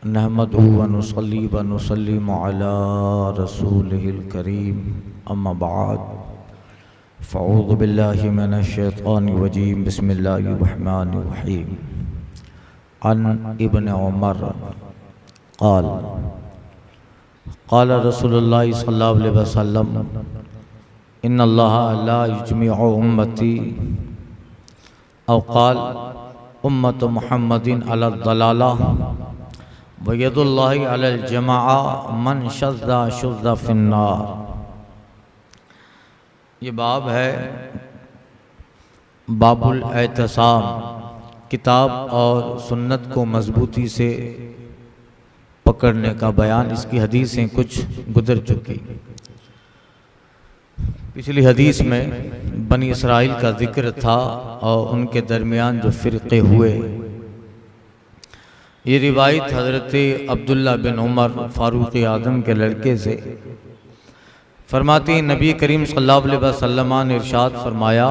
नहमदुहु व नुसल्ली व नुसल्लिमु अला रसूलिहिल करीम अम्मा बाद फ़अऊज़ु बिल्लाहि मिनश शैतानिर रजीम बिस्मिल्लाहिर रहमानिर रहीम अन इब्न उमर क़ाल क़ाल रसूलुल्लाहि सल्लल्लाहु अलैहि वसल्लम इन्नल्लाहा ला युजमिउ उम्मती औ क़ाल उम्मत मुहम्मदिन अला दलाला व यदुल्लाहि अलल जमाआ मन शज़्ज़ा शुज़्ज़ा फिन्नार। ये बाब है बाबुल एहतसाम, किताब और सुन्नत को मजबूती से पकड़ने का बयान। इसकी हदीसें कुछ गुजर चुकी। पिछली हदीस में बनी इसराइल का जिक्र था और उनके दरमियान जो फ़िरक़े हुए। ये रिवायत हज़रत अब्दुल्ला बिन उमर फ़ारूक़ आज़म के लड़के से फरमाती हैं, नबी करीम सल्लल्लाहु अलैहि वसल्लम ने इरशाद फरमाया,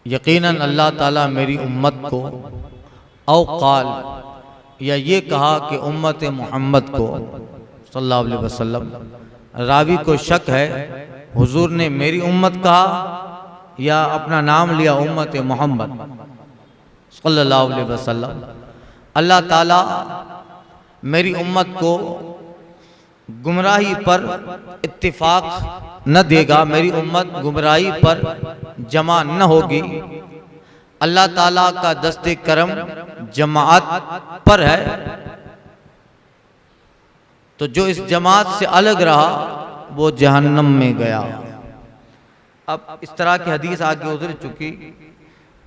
यकीनन अल्लाह ताला मेरी उम्मत को औ क़ाल, या ये कहा कि उम्मत मोहम्मद को सल्लल्लाहु अलैहि वसल्लम। रावी को शक है हुजूर ने मेरी उम्मत कहा या अपना नाम लिया उम्मत मोहम्मद सल्लल्लाहु अलैहि वसल्लम। अल्लाह ताला मेरी उम्मत को गुमराही पर इत्तिफाक न देगा, मेरी उम्मत गुमराही पर जमा न होगी। अल्लाह ताला का दस्ते करम जमात पर है, तो जो इस जमात से अलग रहा वो जहन्नम में गया। अब इस तरह की हदीस आगे उधर चुकी।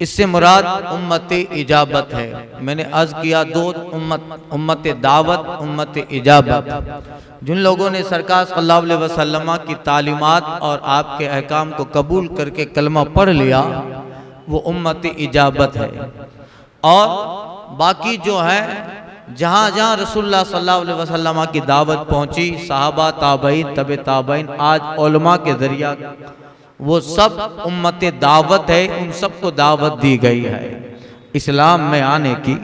इससे मुराद उम्मत इजाबत है। मैंने अर्ज किया दो उम्मत दावत, उम्मत इजाबत। जिन लोगों ने सरकार सल्लल्लाहु अलैहि वसल्लम की तालीमात और आपके अहकाम को कबूल करके कलमा पढ़ लिया, वो उम्मत इजाबत है। और बाकी जो है जहाँ जहाँ रसूलुल्लाह सल्लल्लाहु अलैहि वसल्लम की दावत पहुँची, सहाबा, ताबईन, तबे ताबईन, आज उलमा के जरिया, वो सब उम्मत दावत है। उन सबको दावत दी गई है इस्लाम में आने की,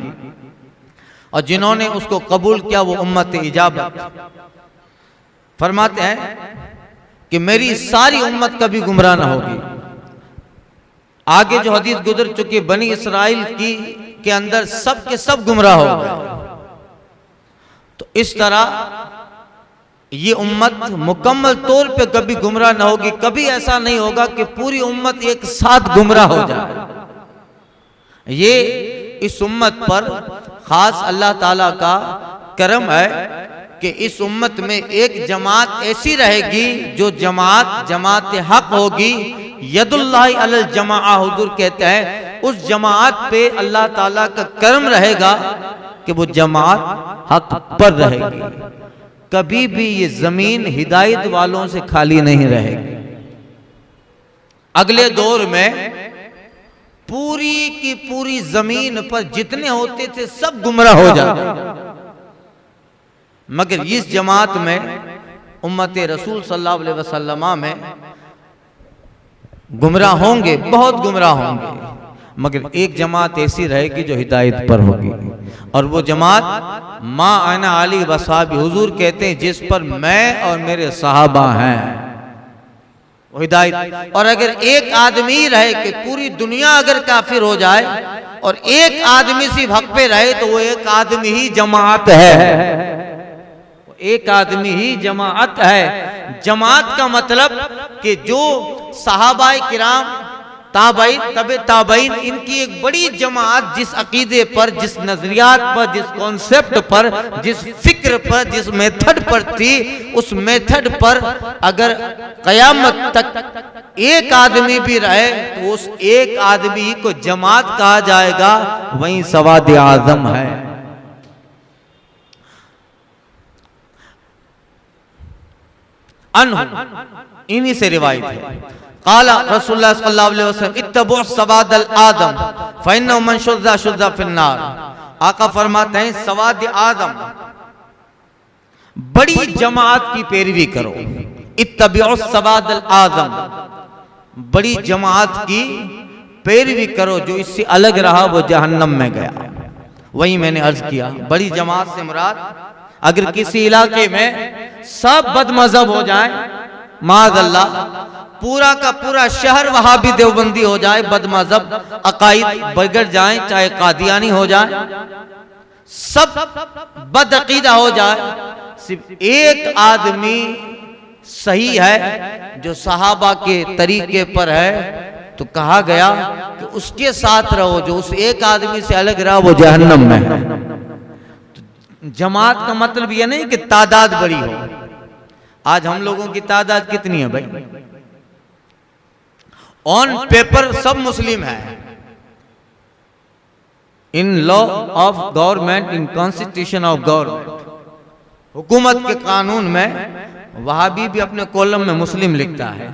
और जिन्होंने उसको कबूल किया वो उम्मत इजाबत। फरमाते हैं कि मेरी सारी उम्मत कभी गुमराह न होगी। आगे जो हदीस गुजर चुकी, बनी इसराइल की के अंदर सब के सब गुमराह हो गए। तो इस तरह ये उम्मत मुकम्मल तौर पे कभी गुमराह न होगी। कभी ऐसा नहीं होगा कि पूरी उम्मत एक साथ गुमराह हो जाए। ये इस उम्मत पर खास अल्लाह ताला का करम है कि इस उम्मत में एक जमात ऐसी रहेगी जो जमात हक होगी। यदुल्लाहि अलल जमाआ, हुजूर कहते हैं उस जमात पे अल्लाह ताला का करम रहेगा कि वो जमात हक पर रहेगी। कभी भी ये जमीन हिदायत वालों से खाली नहीं रहेगी। अगले दौर में पूरी की पूरी जमीन पर जितने होते थे सब गुमराह हो जाते, मगर इस जमात में उम्मत रसूल सल्लल्लाहु अलैहि वसल्लम में गुमराह होंगे, बहुत गुमराह होंगे, मगर एक जमात ऐसी रहेगी जो हिदायत पर होगी। और वो जमात मा अना अली वसाबी, हुजूर कहते हैं जिस पर मैं और मेरे सहाबा हैं, वो हिदायत। और अगर एक आदमी रहे कि पूरी दुनिया अगर काफिर हो जाए और एक आदमी सिर्फ हक पे रहे, तो वो एक आदमी ही जमात है। एक आदमी ही जमात है। जमात का मतलब कि जो सहाबाए किराम, ताबईन, तबे ताबईन, इनकी एक बड़ी जमात जिस अकीदे पर, जिस नजरियात पर, जिस कॉन्सेप्ट पर, जिस फिक्र पर, जिस मेथड पर थी, उस मेथड पर अगर कयामत तक एक आदमी भी रहे तो उस एक आदमी को जमात कहा जाएगा। वही सवाद आजम है। इन्हीं से रिवायत है। काला रसूलुल्लाह सल्लल्लाहु अलैहि वसल्लम इत्तबु सवाद अल आदम फइन्नहु मन शुज़्ज़ा शुज़्ज़ा फिन्नार। आका फरमाते हैं सवाद आदम, बड़ी जमात की पैरवी करो। इत्तबु सवाद अल आदम, बड़ी जमात की पैरवी करो। जो इससे अलग रहा वो जहन्नम में गया। वही मैंने अर्ज किया, बड़ी जमात से मुराद अगर किसी इलाके में सब बदमजहब हो जाए, माज़अल्लाह पूरा का पूरा शहर वहाबी देवबंदी हो जाए, बदमजहब अकायद बिगड़ जाए, चाहे कादियानी हो जाए, सब बदअकीदा हो जाए, सिर्फ एक आदमी सही है जो सहाबा के तरीके पर है, तो कहा गया कि उसके साथ रहो, जो उस एक आदमी से अलग रहा वो जहन्नम में है। तो जमात का मतलब ये नहीं कि तादाद बड़ी हो। आज हम लोगों की तादाद कितनी है भाई? ऑन पेपर सब मुस्लिम है, in law of government, in constitution of government, हुकूमत के कानून में वहाबी भी अपने कॉलम में मुस्लिम लिखता है,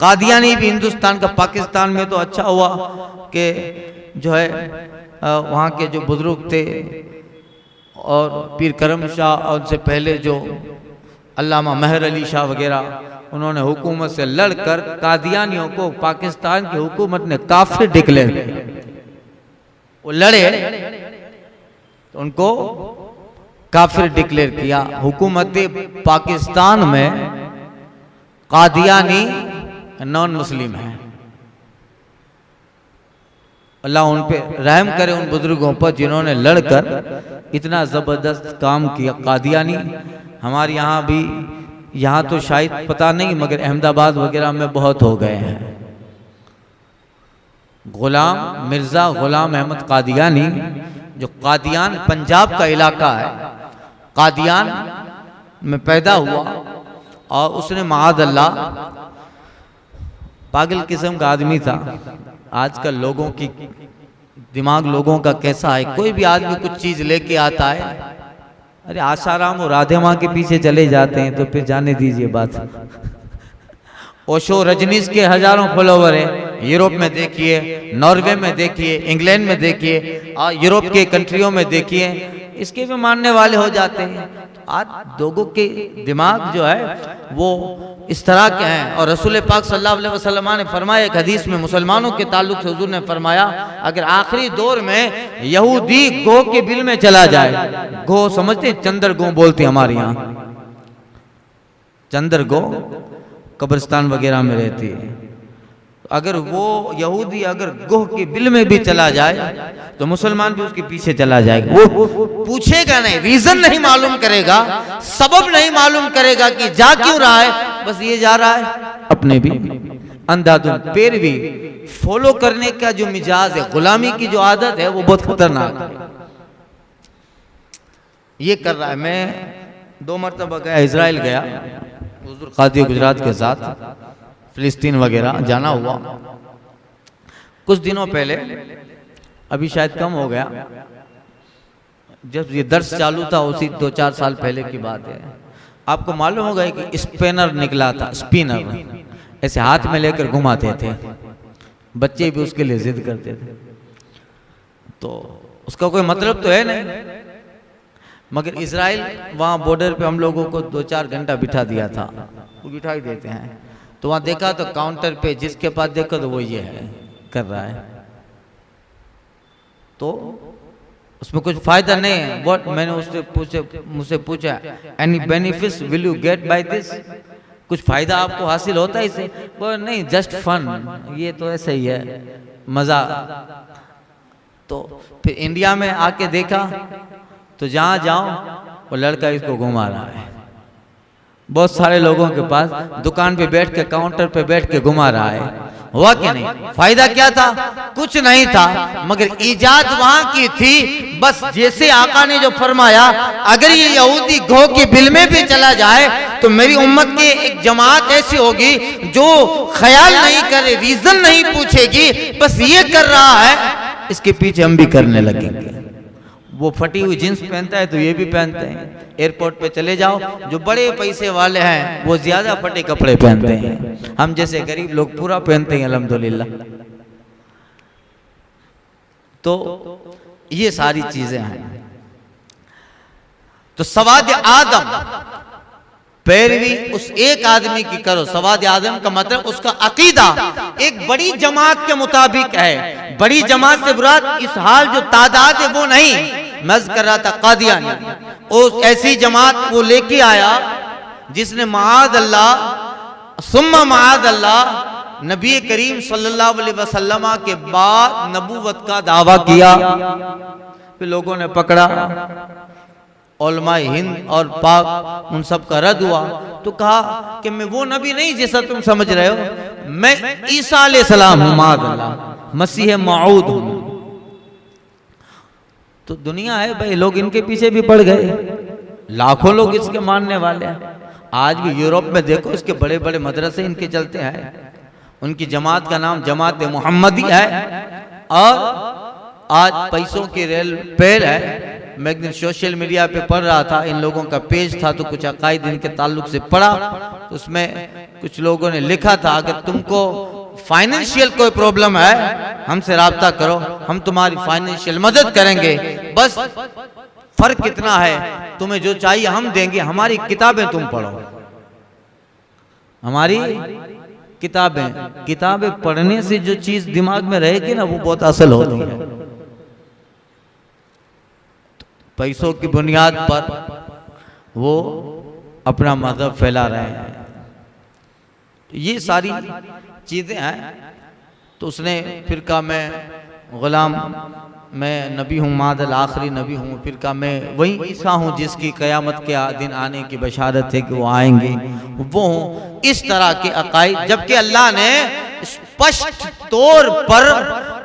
कादियानी भी। हिंदुस्तान का पाकिस्तान में तो अच्छा हुआ कि जो है वहाँ के जो बुजुर्ग थे और पीर करम शाह और उनसे पहले जो अल्लामा महर अली शाह वगैरह, उन्होंने हुकूमत से लड़कर कादियानियों को पाकिस्तान की हुकूमत ने काफिर डिक्लेयर किया। वो लड़े तो उनको काफिर डिक्लेयर किया। हुकूमत पाकिस्तान में कादियानी नॉन मुस्लिम है। अल्लाह उन पे रहम करे, उन बुजुर्गों पर जिन्होंने लड़कर इतना जबरदस्त काम किया। कादियानी हमारे यहाँ भी, यहाँ तो शायद पता नहीं, मगर अहमदाबाद वगैरह में बहुत हो गए हैं। गुलाम मिर्जा गुलाम अहमद कादियानी, जो कादियान पंजाब का इलाका है, कादियान में पैदा हुआ और उसने माअज़ल्लाह पागल किस्म का आदमी था। आजकल लोगों की दिमाग लोगों का कैसा है, कोई भी आदमी कुछ चीज लेके आता है, अरे आसाराम और राधे माँ के पीछे चले जाते हैं, तो फिर जाने दीजिए बात। ओशो रजनीश के हजारों फॉलोवर है, यूरोप में देखिए, नॉर्वे में देखिए, इंग्लैंड में देखिए, यूरोप के कंट्रियों में देखिए, इसके भी मानने वाले हो जाते हैं। आज लोगों के दिमाग जो है वो इस तरह के हैं। और रसूल पाक सल्लल्लाहु अलैहि वसल्लम ने फरमाया, एक हदीस में मुसलमानों के ताल्लुक से हुजूर ने फरमाया, अगर आखिरी दौर में यहूदी गो के बिल में चला जाए, गो समझते, चंदर गो बोलते हमारे यहाँ, चंदर गो कब्रिस्तान वगैरह में रहती है, अगर वो यहूदी अगर गोह के बिल में भी चला जाए तो मुसलमान भी उसके पीछे चला जाएगा। वो पूछेगा नहीं, रीजन नहीं मालूम करेगा, सबब नहीं मालूम करेगा कि जा क्यों रहा है, बस ये जा रहा है। अपने भी अंधाधुंध पैरवी फॉलो करने का जो मिजाज है, गुलामी की जो आदत है, वो बहुत खतरनाक है। ये कर रहा है। मैं 2 मरतबा गया, इजराइल गया, हुजूर कादी गुजरात के साथ, फिलिस्तीन वगैरह जाना हुआ कुछ दिनों पहले, अभी शायद कम हो गया, जब ये दर्स चालू था उसी 2-4 साल पहले की बात है। आपको मालूम होगा कि स्पिनर निकला था, स्पिनर ऐसे हाथ में लेकर घुमाते थे, बच्चे भी उसके लिए जिद करते थे। तो उसका कोई मतलब तो है नहीं, मगर इजराइल वहाँ बॉर्डर पे हम लोगों को 2-4 घंटा बिठा दिया था, वो बिठा ही देते हैं। तो वहाँ देखा तो काउंटर पे जिसके पास देखो तो वो ये है कर रहा है, तो उसमें कुछ फायदा नहीं है। व्हाट, मैंने उससे मुझसे पूछा, any benefits will you get by this, कुछ फायदा आपको हासिल होता है इससे? वो नहीं, जस्ट फन, ये तो ऐसा ही है, मजा। तो फिर इंडिया में आके देखा तो जहाँ जाओ वो लड़का इसको घुमा रहा है, बहुत सारे लोगों के पास दुकान पे बैठ के, काउंटर पे बैठ के घुमा रहा है। हुआ क्या नहीं, फायदा क्या था? कुछ नहीं था, मगर इजाद वहां की थी। बस जैसे आका ने जो फरमाया, अगर ये यहूदी गो के बिल में भी चला जाए तो मेरी उम्मत की एक जमात ऐसी होगी जो ख्याल नहीं करे, रीजन नहीं पूछेगी, बस ये कर रहा है, इसके पीछे हम भी करने लगेंगे। वो फटी हुई जींस पहनता है तो ये भी पहनते हैं। एयरपोर्ट पे चले जाओ, जो बड़े पैसे वाले हैं वो ज्यादा फटे कपड़े पहनते हैं, हम जैसे गरीब लोग पूरा पहनते हैं अल्हम्दुलिल्लाह। तो ये सारी चीजें हैं। तो सवाद आदम पैरवी उस एक आदमी की करो। सवाद आदम का मतलब उसका अकीदा एक बड़ी जमात के मुताबिक है। बड़ी जमात से मुराद इस हाल जो तादाद है वो नहीं, मैं कर रहा था कादियानी, उस ऐसी जमात वो लेके आया जिसने माद अल्लाह सुम्मा माद अल्लाह नबी करीम सल्लल्लाहु अलैहि वसल्लम के बाद नबूवत का दावा किया। फिर लोगों ने पकड़ा, उलमाए हिंद और पाक उन सब का रद्द हुआ, तो कहा कि मैं वो नबी नहीं जैसा तुम समझ रहे हो, मैं ईसा अलैहिस्सलाम हूं, माद अल्लाह मसीह मऊद हूं। तो दुनिया है भाई, लोग इनके पीछे भी पड़ गए, लाखों लोग इसके मानने वाले हैं। आज भी यूरोप में देखो इसके बड़े बड़े मदरसे इनके चलते हैं, उनकी जमात का नाम जमात मुहम्मदी है। और आज पैसों की रेल पेल है। मैं एक दिन सोशल मीडिया पे पढ़ रहा था, इन लोगों का पेज था, तो कुछ अकायद इनके ताल्लुक से पढ़ा, तो उसमें कुछ लोगों ने लिखा था अगर तुमको फाइनेंशियल कोई प्रॉब्लम है हमसे राब्ता करो, हम तुम्हारी फाइनेंशियल मदद करेंगे। बस फर्क कितना है, तुम्हें जो चाहिए हम देंगे, हमारी किताबें तुम पढ़ो। हमारी किताबें पढ़ने से जो चीज दिमाग में रहेगी ना वो बहुत असल होती है। पैसों की बुनियाद पर वो अपना मजहब फैला रहे हैं। ये सारी चीजें हैं। तो उसने फिर कहा मैं गुलाम, मैं नबी हूँ, मादल आखिरी नबी हूँ। फिर कहा मैं वही ईसा हूँ जिसकी कयामत के दिन आने की बशारत है कि वो आएंगे, वो हूँ। इस तरह के अकायद, जबकि अल्लाह ने स्पष्ट तौर पर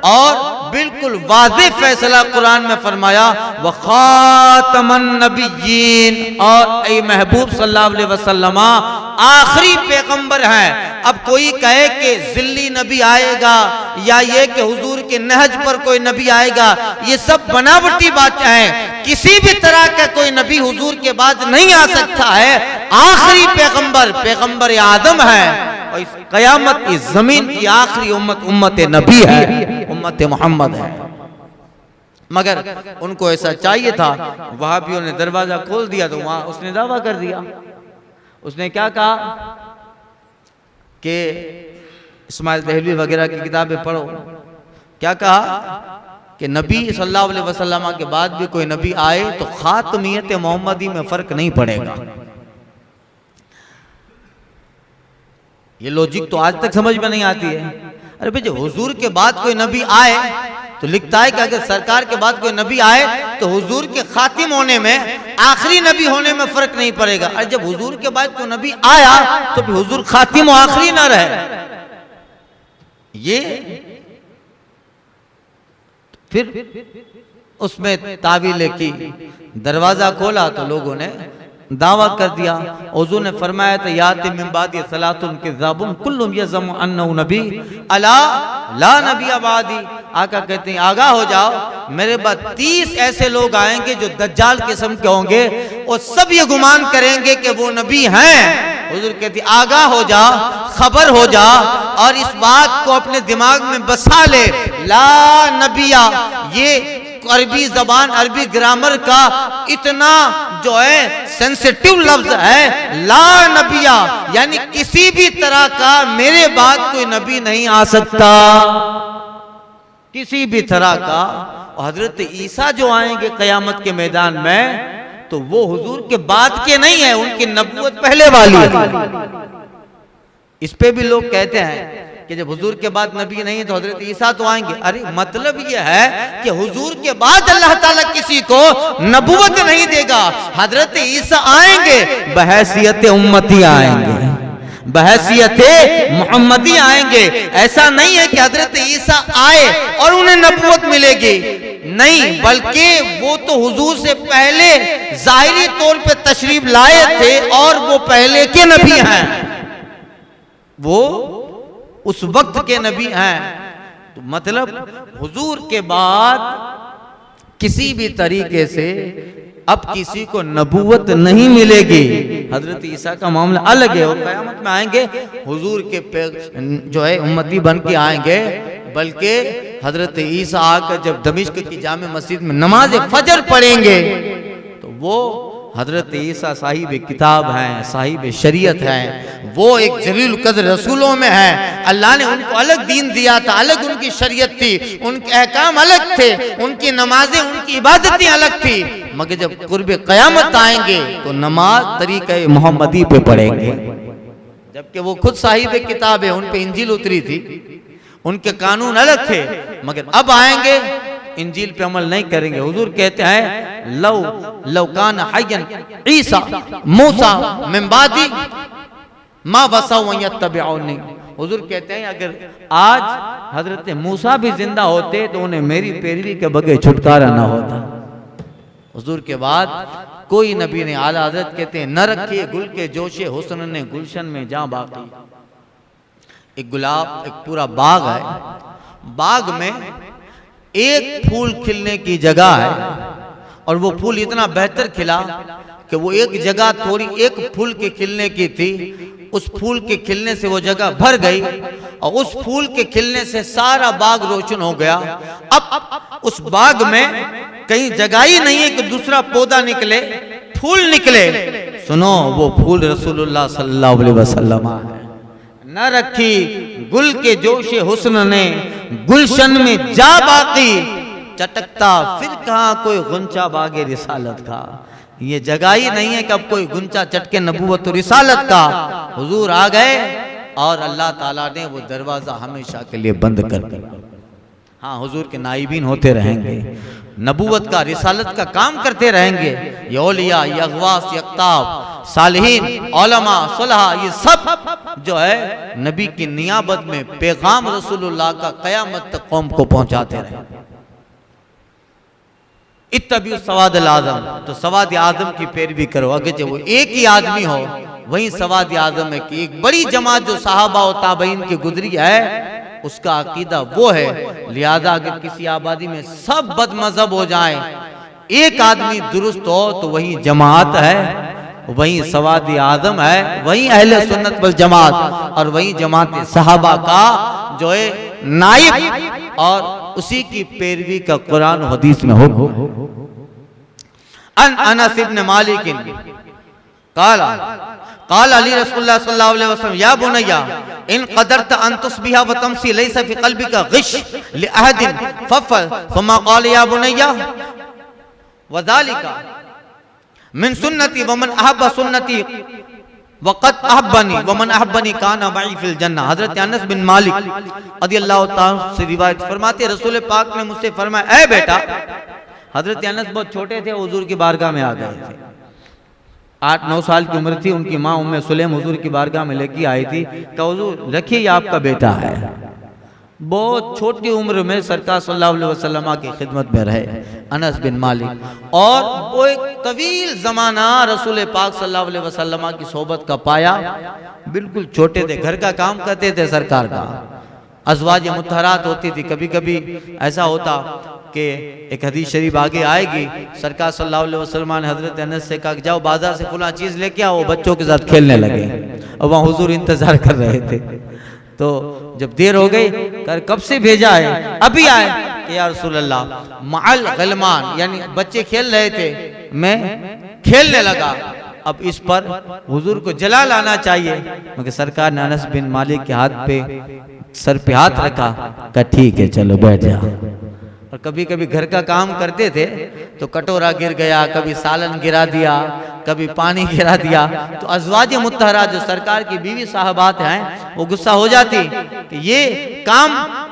और बिल्कुल वाज़ेह फैसला कुरान में फरमाया, व खातमन नबिय्यीन, और ए महबूब सल्लल्लाहु अलैहि वसल्लम आखिरी पैगंबर हैं। अब कोई कहे कि जिल्ली नबी आएगा या ये कि हुजूर के नहज पर कोई नबी आएगा, ये सब बनावटी बातें हैं। किसी भी तरह का कोई नबी हुजूर के बाद नहीं आ सकता है। आखिरी पैगंबर आदम है, और इस कयामत इस जमीन की आखिरी उम्मत नबी है, उम्मत मोहम्मद है। मगर उनको ऐसा चाहिए था, वहाबियों ने दरवाजा खोल दिया तो वहां उसने दावा कर दिया। उसने क्या कहा कि इस्माइल दहलवी वगैरह की किताबें पढ़ो। क्या कहा कि नबी सल्लल्लाहु अलैहि वसल्लम के बाद भी कोई नबी आए तो खातमियत मोहम्मदी में फर्क नहीं पड़ेगा। ये लॉजिक तो आज तक समझ में नहीं आती है। अरे भाई, जब हुजूर के बाद कोई नबी आए तो लिखता है कि अगर सरकार के बाद कोई नबी आए तो हुजूर के खातिम होने में, आखिरी नबी होने में फर्क नहीं पड़ेगा। अरे जब हुजूर के बाद कोई नबी आया तो फिर हुजूर खातिम और आखिरी ना रहे। ये फिर उसमें तावील की दरवाजा खोला तो लोगों ने दावा कर दिया। हुजूर ने फरमाया था याति मिन बादी सलातुन किज़ाबुन कुल्लुम यज़मु अन्नहु नबी अला ला नबी अबादी। आका कहते हैं आगाह हो जाओ, मेरे बाद 30 ऐसे लोग आएंगे जो दज्जाल किस्म के होंगे और सब ये गुमान करेंगे कि वो नबी हैं। हुजूर कहते हैं आगाह हो जा, खबर हो जा और इस बात को अपने दिमाग में बसा ले। ला नबिया, ये अरबी जबान, अरबी ग्रामर का इतना जो है सेंसिटिव लफ्ज है। ला नबिया यानी किसी भी तरह का मेरे बाद कोई नबी नहीं आ सकता, किसी भी तरह का। हजरत ईसा जो आएंगे कयामत के मैदान में तो वो हुजूर के बाद के नहीं है, उनकी नबूवत पहले वाली है। इस पे भी लोग कहते हैं कि जब हुजूर के बाद नबी नहीं है तो हजरत ईसा तो आएंगे। अरे मतलब ये है कि हुजूर के बाद अल्लाह ताला किसी को नबूवत नहीं देगा। हजरत ईसा आएंगे बहैसियत उम्मती आएंगे, बहैसियत मुहम्मदी आएंगे। ऐसा नहीं है कि हजरत ईसा आए और उन्हें नबूवत मिलेगी, नहीं, बल्कि वो तो हुजूर से पहले जाहिरी तौर पे तशरीफ लाए थे और वो पहले के नबी हैं, वो उस वक्त के नबी हैं। तो मतलब हुजूर के बाद किसी भी तरीके से अब किसी को नबूवत नहीं मिलेगी। हजरत ईसा का मामला अलग है, वो क़यामत में आएंगे हुजूर के जो है उम्मती बन के आएंगे। बल्कि हजरत ईसा आकर जब दमिश्क की जामे मस्जिद में नमाज फजर पढ़ेंगे तो वो हजरत ईसा साहिब किताब हैं, साहिब शरीयत हैं, वो एक जलील कदर रसूलों में हैं। अल्लाह ने उनको अलग दीन दिया था, अलग उनकी शरीयत थी, उनके अहकाम अलग थे, उनकी नमाजें, उनकी इबादतें अलग थी। मगर जब कुर्बे क़यामत आएंगे तो नमाज तरीक़े मोहम्मदी पे पढ़ेंगे, जबकि वो खुद साहिब किताब है, उन पे इंजील उतरी थी, उनके कानून अलग थे। मगर अब आएंगे इंजील पे अमल नहीं करेंगे। हुजूर कहते हैं लव कान हय्यन ईसा मूसा मिन बादी मा वसाउ यत्तबिउनी। हुजूर कहते हैं अगर आज हजरत मूसा भी जिंदा होते तो उन्हें मेरी पैरवी के बगैर छुटकारा ना होता। हुजूर के बाद कोई नबी ने, आला हजरत कहते हैं, न रखिए गुल के जोशे हुस्न ने गुलशन में जहां बाकी। एक गुलाब, एक पूरा बाग है, बाग में एक फूल खिलने की जगह है और वो फूल इतना बेहतर खिला कि वो एक जगह थोड़ी एक फूल के खिलने की थी, उस फूल के खिलने से वो जगह भर गई और उस फूल के खिलने से सारा बाग रोशन हो गया। अब उस बाग में कहीं जगह ही नहीं है कि दूसरा पौधा निकले, फूल निकले। सुनो, वो फूल रसूलुल्लाह सल्लल्लाहु अलैहि वसल्लम है। न रखी गुल के जोशे हुस्न ने गुलशन में जा बाकी, चटकता फिर कहां कोई गुंचा बागे रिसालत का। ये जगह ही नहीं है कि अब कोई गुंचा चटके नबूवत और रिसालत का। हुजूर आ गए और अल्लाह ताला ने वो दरवाजा हमेशा के लिए बंद कर दिया। हाँ, हुजूर के नाइबीन होते रहेंगे, नबूवत का, रिसालत का काम करते रहेंगे। ये औलिया, ये अगवास, ये अख्ताब, सालिहीन, उलमा, सुलहा, ये सब जो है नबी की नियाबत में पैगाम रसूलुल्लाह का क़यामत तक कौम को पहुंचाते रहे। इत्तबिउ सवाद आज़म, तो सवाद आज़म की पैरवी करो। अगर वो एक ही आदमी हो, वही सवाद आज़म है कि एक बड़ी जमात जो सहाबा और ताबईन की गुजरी है, उसका अकीदा वो है। लिहाजा अगर किसी आबादी में सब बदमज़हब हो जाएं, एक आदमी दुरुस्त हो तो वही जमात है, वही सवाद आज़म है, वही अहले सुन्नत वल जमात और वही जमात सहाबा का जो है नाइब और उसी की पैरवी का कुरान हदीस में हो। अनस इब्न मालिक काल अली रसूलुल्लाह सल्लल्लाहु अलैहि वसल्लम या बुनैया इन क़दरत अन तुस्बिहा व तमसी लैसा फी क़ल्बिका गिश लिअहदिन फफ़ल फमा क़ाल या बुनैया व ज़ालिका मिन सुन्नती व मन अहब्ब सुन्नती वक़द अहब्बनी व मन अहब्बनी काना मई फिल जन्नह। हज़रत अनस बिन मालिक रज़ियल्लाहु ताला से रिवायत फरमाते, रसूल पाक ने मुझसे फरमाया, ऐ बेटा, हज़रत अनस बहुत छोटे थे, हुजूर की बारगाह में आ गए थे, 8-9 साल की उम्र थी। उनकी माँ उम्मे सुलेम हुजूर की बारगाह में लेके आई थी, कहा हुजूर रखिए ये आपका बेटा है। बहुत छोटी उम्र में सरकार सल्लल्लाहु अलैहि वसल्लम की खिदमत में रहे अनस बिन मालिक, और वो एक तवील जमाना रसूल पाक सल्लल्लाहु अलैहि वसल्लम की सोबत का पाया। बिल्कुल छोटे थे, घर का काम करते थे सरकार का, अज़वाज मुतहरात होती थी। कभी कभी ऐसा होता कि एक हदीस शरीफ आगे आएगी, सरकार सल्लल्लाहु अलैहि वसल्लम ने हजरत अनस से कहा जाओ बाजार से फुला चीज़ लेके आओ, बच्चों के साथ खेलने लगे और वहाँ हुजूर इंतजार कर रहे थे। तो जब देर हो गई, कर कब से भेजा है, अभी आए कि या रसूल अल्लाह मअल गलमान, यानी बच्चे खेल रहे थे, मैं खेलने लगा। अब इस पर हुजूर को जला लाना चाहिए, मगर सरकार ने अनस बिन मालिक के हाथ पे, सर पे हाथ रखा, कहा ठीक है चलो बैठ जाओ। और कभी कभी घर का काम करते थे तो कटोरा गिर गया, कभी सालन गिरा दिया, कभी पानी गिरा दिया, तो अज़वाज मुत्तहरा जो सरकार की बीवी साहबात हैं वो गुस्सा हो जाती कि ये काम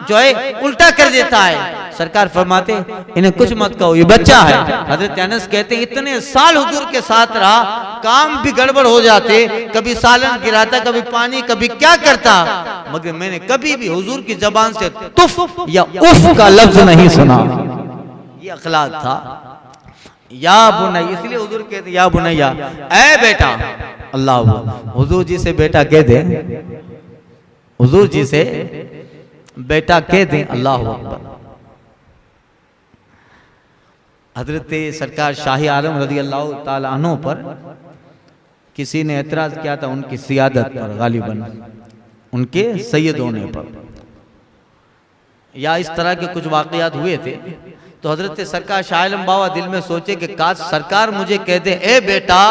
जो है उल्टा कर देता है। सरकार फरमाते इन्हें कुछ मत कहो, ये बच्चा है। हजरत अनस कहते हैं इतने साल हुजूर के साथ रहा, काम भी गड़बड़ हो जाते, कभी सालन गिराता, कभी पानी, कभी क्या करता, मगर मैंने कभी भी हुजूर की जबान से तुफ या उफ का लफ्ज नहीं सुना। ये अखलाक था। या बुनैया, इसलिए हुजूर कहते या बुनैया, ऐ बेटा, अल्लाह हुजूर जी से बेटा कह दे, हुजूर जी से बेटा कह दे, अल्लाह अकबर। हजरत सरकार शाही आलम रज़ियल्लाहु ताला अन्हु पर किसी ने एतराज किया था उनकी सियादत पर, गालिबन उनके सैयद होने पर, या इस तरह के कुछ वाकयात हुए थे तो हजरत सरकार शाह आलम बाबा दिल में सोचे कि काश सरकार मुझे कह दे ए बेटा,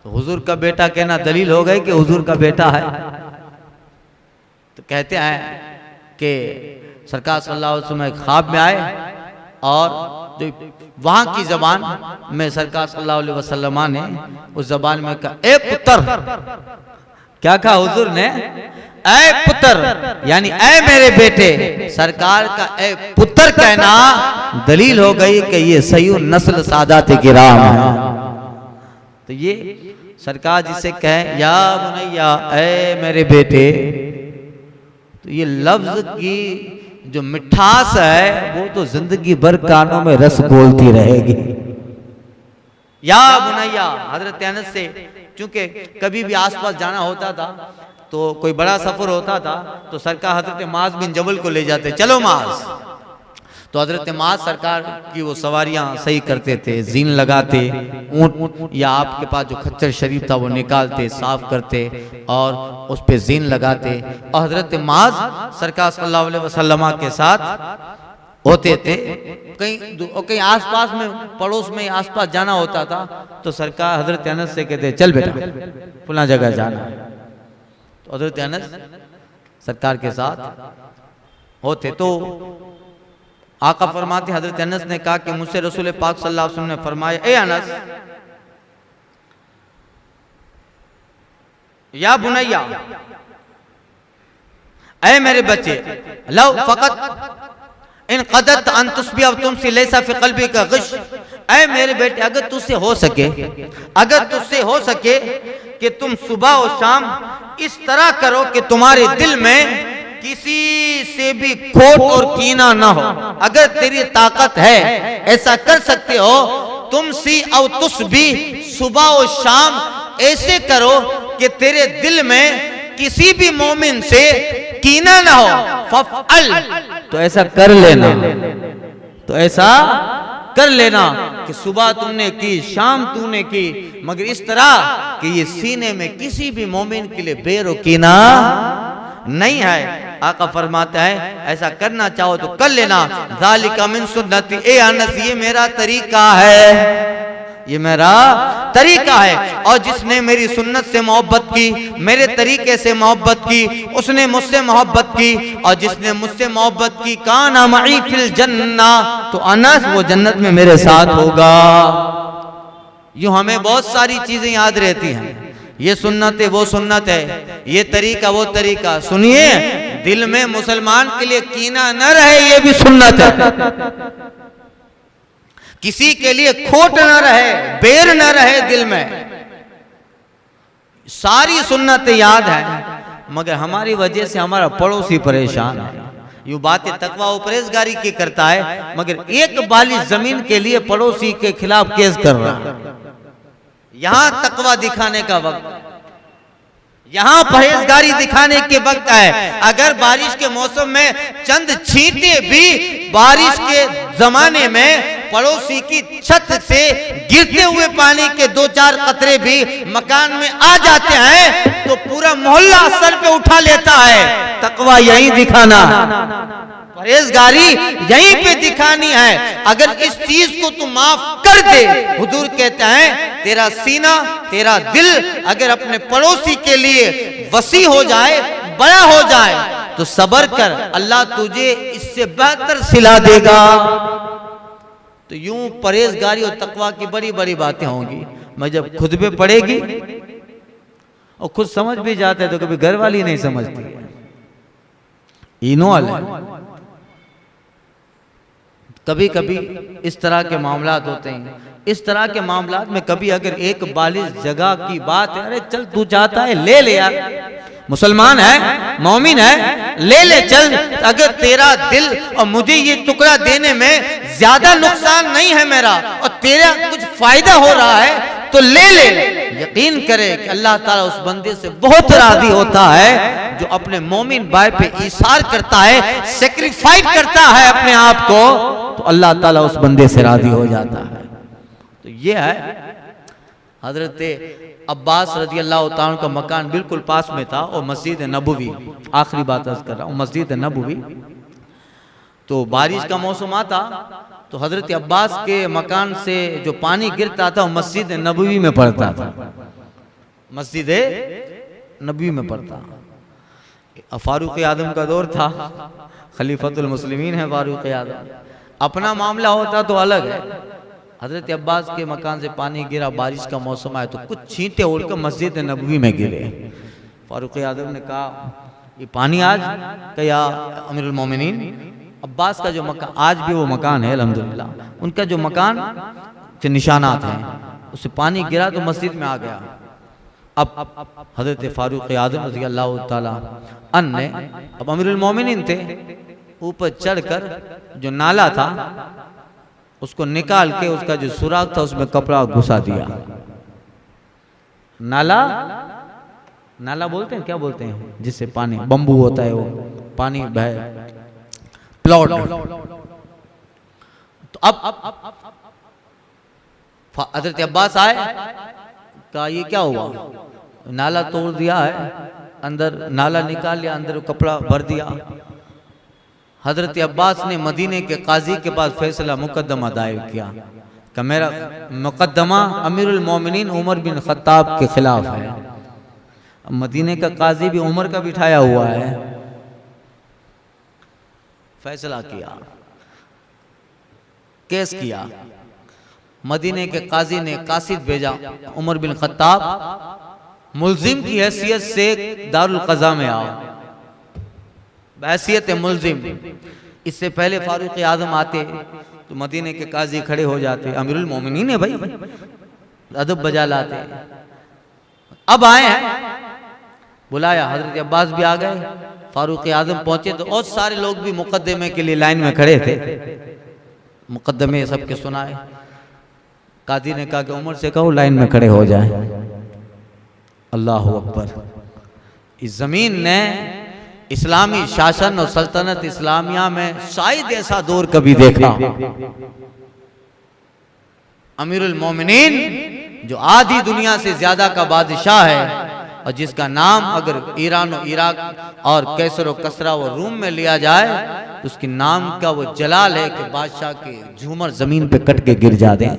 तो हुजूर का बेटा कहना दलील हो गई कि हुजूर का बेटा है। तो कहते हैं कि सरकार सल्लल्लाहु अलैहि वसल्लम ख्वाब में आए और जो वहां की जबान में सरकार सल्लल्लाहु अलैहि वसल्लम ने उस जबान में कहा ए पुत्र, क्या कहा हुजूर ने? ऐ पुत्र, यानी ऐ मेरे बेटे। सरकार का ऐ पुत्र कहना दलील हो गई कि ये सही नस्ल सादात किराम है। तो ये सरकार जिसे कहे या बुनैया, ऐ मेरे बेटे, तो ये लफ्ज की जो मिठास है वो तो जिंदगी भर कानों में रस घोलती रहेगी। या बुनैया, हजरत अनस से चूंकि कभी भी आसपास जाना होता था तो कोई बड़ा सफर होता था तो सरकार हजरत माज बिन जबल को ले जाते, चलो माज। तो हजरत माज सरकार की वो सवारियां सही करते थे, जीन लगाते, ऊंट या आपके पास जो खच्चर शरीफ था वो निकालते, साफ करते और उस पे जीन लगाते। और हजरत माज सरकार सल्लल्लाहु अलैहि वसल्लम के साथ होते थे। कहीं आसपास में, पड़ोस में आसपास जाना होता था तो सरकार हजरत अनस से कहते चल बेटा फलां जगह जाना। तो हजरत अनस सरकार के साथ होते। तो आका फरमाते, हजरत अनस ने कहा कि मुझसे रसूल पाक सल्लल्लाहु अलैहि वसल्लम ने फरमाया, ए अनस, या बुनैया, ऐ मेरे बच्चे, लो फकत इन कदत अन तुस्बी अब तुमसे लेसा फी क़ल्बी का ग़श, ऐ मेरे बेटे, अगर तुझसे हो सके कि तुम सुबह और शाम इस तरह करो कि तुम्हारे दिल में किसी से भी खोट और कीना ना हो, अगर तेरी ताकत है ऐसा कर सकते हो, तुम सी और तुस भी सुबह और शाम ऐसे करो कि तेरे दिल में किसी भी मोमिन से कीना ना हो, फअल, तो ऐसा कर लेना, तो ऐसा कर लेना कि सुबह तुमने की, शाम तूने की, मगर इस तरह कि ये सीने में किसी भी मोमिन के लिए बेरो कीना नहीं है। आका फरमाता है ऐसा करना चाहो तो कर लेना, ज़ालिका मिन सुन्नती, ए अनस ये मेरा तरीका है, ये मेरा तरीका है। और जिसने मेरी सुन्नत से मोहब्बत की, मेरे तरीके से मोहब्बत की, उसने मुझसे मोहब्बत की, और जिसने मुझसे मोहब्बत की काना मई फिल जन्ना, तो अनस वो जन्नत में मेरे साथ होगा। यूं हमें बहुत सारी चीजें याद रहती हैं, ये सुन्नत है वो सुन्नत है, ये तरीका वो तरीका, सुनिए दिल में मुसलमान के लिए कीना न रहे ये भी सुन्नत है, किसी के लिए खोट न रहे, बेर न रहे दिल में, सारी सुन्नतें याद है, मगर हमारी वजह से हमारा पड़ोसी परेशान है। यूं बातें तकवा और परहेजगारी की करता है, मगर एक बाली जमीन के लिए पड़ोसी के खिलाफ केस कर रहा है। यहां तकवा दिखाने का वक्त, यहां परहेजगारी दिखाने के वक्त है। अगर बारिश के मौसम में चंद छींटे भी बारिश के जमाने में पड़ोसी की छत से गिरते हुए पानी के 2-4 कतरे भी मकान में आ जाते हैं तो पूरा मोहल्ला सर पे उठा लेता है। तकवा यही दिखाना, परहेजगारी यहीं पे दिखानी है। अगर इस चीज को तू माफ कर दे, हुजूर कहते हैं तेरा सीना, तेरा दिल अगर अपने पड़ोसी के लिए वसी हो जाए, बड़ा हो जाए, तो सब्र कर, अल्लाह तुझे इससे बेहतर सिला देगा। तो यूं परहेजगारी और तकवा की बड़ी बड़ी बातें होंगी, मैं जब खुद पे पड़ेगी और खुद समझ भी जाते तो कभी घर वाली नहीं समझती, इनो है। कभी कभी इस तरह के मामलात होते हैं, इस तरह के मामलात में कभी अगर एक बालिश जगह की बात है, अरे चल तू चाहता है ले ले यार, मुसलमान है, मोमिन है, ले ले चल, अगर तेरा दिल और मुझे ये टुकड़ा देने में ज्यादा नुकसान नहीं है मेरा और तेरा कुछ फायदा हो रहा है तो ले ले। यकीन करे कि अल्लाह ताला उस बंदे से बहुत राजी होता है जो अपने मोमिन भाई पे ईसार करता है, सेक्रीफाइस करता है अपने आप को, तो अल्लाह ताला उस बंदे से राजी हो जाता है। तो ये है हजरत अब्बास रजी अल्लाह ताला का मकान बिल्कुल पास में था और मस्जिद नबवी, आखिरी बात अर्ज कर रहा हूँ, मस्जिद नबवी। तो बारिश का मौसम आता तो हजरत अब्बास के मकान से जो पानी गिरता था वो मस्जिद नबवी में पड़ता था, मस्जिद नबवी में पड़ता। फारूक आदम का दौर था, खलीफतुल मुस्लिमीन है फारूक आदम, अपना मामला होता तो अलग है। हजरत अब्बास के मकान से पानी गिरा, बारिश का मौसम आया तो कुछ छींटे उड़कर मस्जिद नबवी में गिरे। फारूक आदम ने कहा ये पानी आज क्या अमीरुल मोमिनीन, अब्बास का जो मकान, आज भी वो मकान है अल्हम्दुलिल्लाह, उनका जो मकान के निशानात हैं, उससे पानी गिरा तो मस्जिद में आ गया। अब हजरत फारूक आदम रज़ी अल्लाह ताला अन्हु ने, अब अमीरुल मोमिनीन थे, ऊपर चढ़कर जो नाला था उसको निकाल के उसका जो सुराख था उसमें कपड़ा घुसा दिया। नाला, नाला बोलते हैं, क्या बोलते हैं जिससे पानी, बम्बू होता है वो पानी बह, प्लॉट। तो अब हजरत अब्बास आए, कहा ये क्या हुआ, नाला तोड़ दिया है, अंदर नाला निकाल लिया, अंदर कपड़ा भर दिया। हजरत अब्बास ने मदीने के काजी के पास फैसला मुकदमा दायर किया कि मेरा मुकदमा अमीरुल मोमिनीन उमर बिन खत्ताब के खिलाफ है। अब मदीने का काजी भी उमर का बिठाया हुआ है। फैसला किया, केस किया, मदीने के काजी ने कासिद भेजा, उमर बिन खत्ताब मुल्जिम की हैसियत से दारुल क़ज़ा में आओ, हैसियत मुल्जिम। इससे पहले फारूक आज़म आते तो मदीने के काजी खड़े हो जाते, अमीरुल मोमिनीन है भाई, अदब बजा लाते। अब आए हैं, बुलाया, हजरत अब्बास भी आ गए, फारूक आज़म पहुंचे तो और सारे लोग भी मुकदमे के लिए लाइन में खड़े थे। मुकदमे सबके सुनाए, काजी ने कहा कि उमर से कहो लाइन में खड़े हो जाए। अल्लाह अकबर। इस जमीन ने इस्लामी शासन और सल्तनत इस्लामिया में शायद ऐसा दौर कभी देखा। अमीरुल मोमिनीन जो आधी दुनिया से ज्यादा का बादशाह है और जिसका नाम अगर ईरान और इराक और कैसर और कसरा और रूम में लिया जाए तो उसके नाम का वो जलाल है कि बादशाह के झूमर जमीन पे कट के गिर जाते हैं,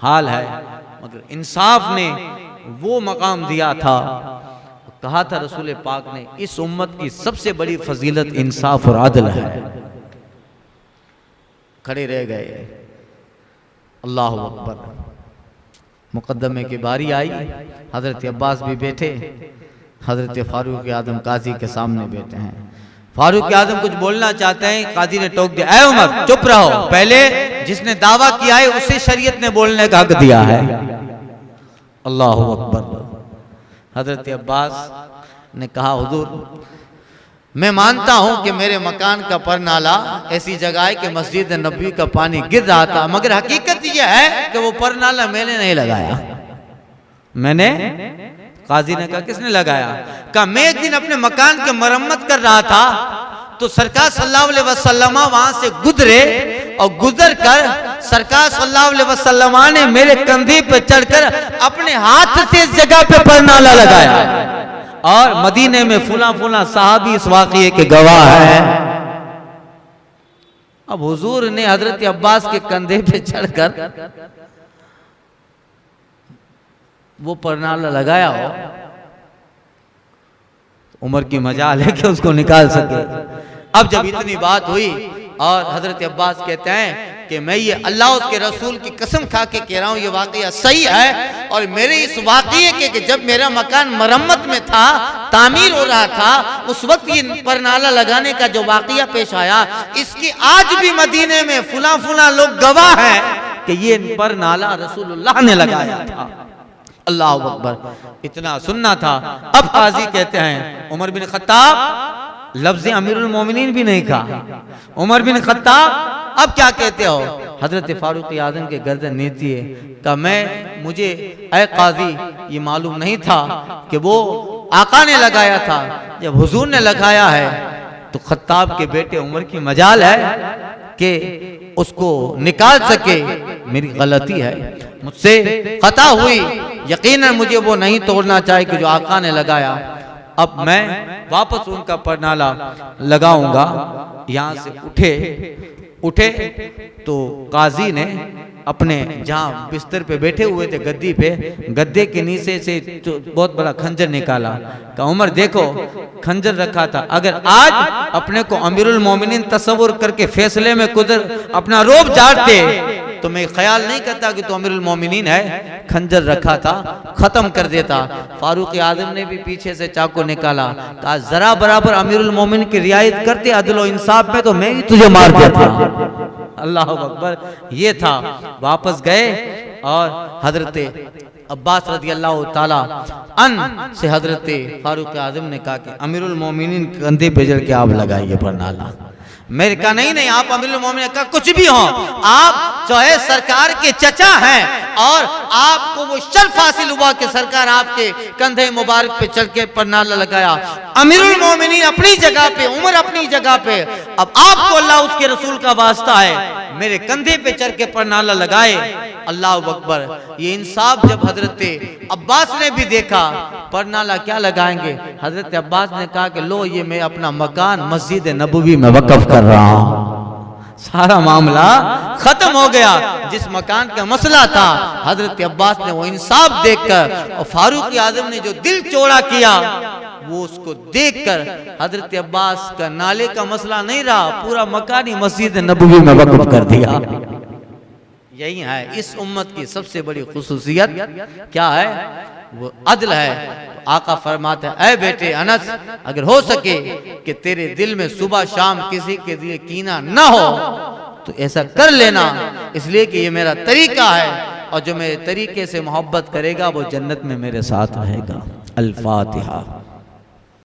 हाल है। मगर इंसाफ ने वो मकाम दिया था, कहा था रसूल पाक ने इस उम्मत की सबसे बड़ी फजीलत इंसाफ और आदल है। खड़े रह गए। अल्लाह अकबर। मुकदमे की बारी आई, हजरत अब्बास भी बैठे, हजरत फारूक आज़म काजी के सामने बैठे हैं। फारूक आज़म कुछ बोलना चाहते हैं, काजी ने टोक दिया, ऐ उमर चुप रहो, पहले जिसने दावा किया है उसे शरीयत ने बोलने का हक दिया है। अल्लाह अकबर। हजरत अब्बास ने कहा, हुजूर मैं मानता हूं कि मेरे मकान का पर नाला ऐसी जगह है कि मस्जिद नबी का पानी गिर रहा था, मगर हकीकत यह है कि वो पर नाला मैंने नहीं लगाया। मैंने, काजी ने कहा किसने लगाया? कहा मैं एक दिन अपने मकान की मरम्मत कर रहा था तो सरकार सल्लल्लाहु अलैहि वसल्लम वहां से गुजरे और गुजर कर सरकार सल्लल्लाहु अलैहि वसल्लम ने मेरे कंधे पर चढ़कर अपने हाथ से इस जगह पे पर नाला लगाया और मदीने में फुला फुला साहबी इस वाक़ये के गवाह है। अब हुजूर ने हजरत अब्बास के कंधे पे चढ़कर वो पर नाला लगाया हो, उमर की मजाल है कि उसको निकाल सके। अब जब इतनी बात हुई और हजरत अब्बास कहते हैं कि मैं ये अल्लाह उसके रसूल की कसम खा के कह रहा हूँ ये वाकया सही है, और मेरे इस वाकये के कि जब मेरा मकान मरम्मत में था, तामीर हो रहा था, उस वक्त ये पर नाला लगाने का जो वाकया पेश आया, इसकी आज भी मदीने में फुला फुला लोग गवाह हैं कि ये पर नाला रसूलुल्लाह ने लगाया था। अल्लाह अकबर। इतना सुनना था। अब काजी कहते हैं उमर बिन खत्ताब, लफ्ज़ अमीरुल मोमिनीन भी नहीं कहा, उमर बिन खत्ताब अब क्या कहते हो? हजरत फारूक आज़म के गर्दन नीची है। कहा मैं, मुझे ऐ काजी ये मालूम नहीं था कि वो आका ने लगाया था, जब हुजूर ने लगाया है तो खत्ताब के बेटे उमर की मजाल है कि उसको निकाल सके। मेरी गलती है, मुझसे खता हुई, यकीनन मुझे वो नहीं तोड़ना चाहिए कि जो आका ने लगाया। अब मैं वापस उनका परनाला लगाऊंगा। यहाँ से उठे तो काजी ने अपने जहाँ बिस्तर पे बैठे हुए थे गद्दी पे, गद्दे के नीचे से बहुत बड़ा खंजर निकाला। कहा उमर देखो खंजर रखा था, अगर आज अपने को अमीरुल मोमिनीन तस्वुर करके फैसले में कुदर अपना रोब झाड़ते तो मैं ख्याल नहीं करता कि तो अमीरुल मोमिनीन है, खंजर रखा था खत्म कर देता। फारूक आजम ने भी पीछे से चाकू निकाला, कहा जरा बराबर अमीरुल मोमिनीन की रियायत करते अदल और इंसाफ में तो मैं ही तुझे मार देता। अल्लाह अकबर। ये था। वापस गए और हजरत अब्बास रज़ी अल्लाह ताला अन से हजरत फारूक आजम ने कहा कि अमीरुल मोमिनीन कंधे पे जड़ के आप लगाइए परनाला। मेरे कहा नहीं आप अमीरुल मोमिनीन का कुछ भी हो, आप चाहे सरकार के चचा हैं और आपको वो शर्फ हासिल हुआ कि सरकार आपके कंधे मुबारक पे चढ़ के परनाला लगाया। अमीरुल मोमिनीन अपनी जगह पे, उमर अपनी जगह पे, अब आपको अल्लाह उसके रसूल का वास्ता है मेरे कंधे पे चढ़ के परनाला लगाए। अल्लाह अकबर। ये इंसाफ जब हजरत अब्बास ने भी देखा, परनाला क्या लगाएंगे, हजरत अब्बास ने कहा कि लो ये मैं अपना मकान मस्जिद नबवी में वक्फ कर रहा हूं। सारा मामला खत्म हो गया। जिस मकान का मसला था हजरत अब्बास ने वो इंसाफ देखकर और फारूक आजम ने जो दिल चौड़ा किया वो उसको देखकर हजरत अब्बास का नाले का मसला नहीं रहा, पूरा मकान ही मस्जिद नबवी में वक्फ कर दिया। यही है इस उम्मत की सबसे बड़ी खुसूसियत क्या है, वो अदल है। आका फरमाते हैं ऐ बेटे अनस, अगर हो सके कि तेरे दिल में सुबह शाम किसी के लिए कीना ना हो तो ऐसा कर लेना, इसलिए कि ये मेरा तरीका है और जो मेरे तरीके से मोहब्बत करेगा वो जन्नत में मेरे साथ रहेगा। अल फातिहा।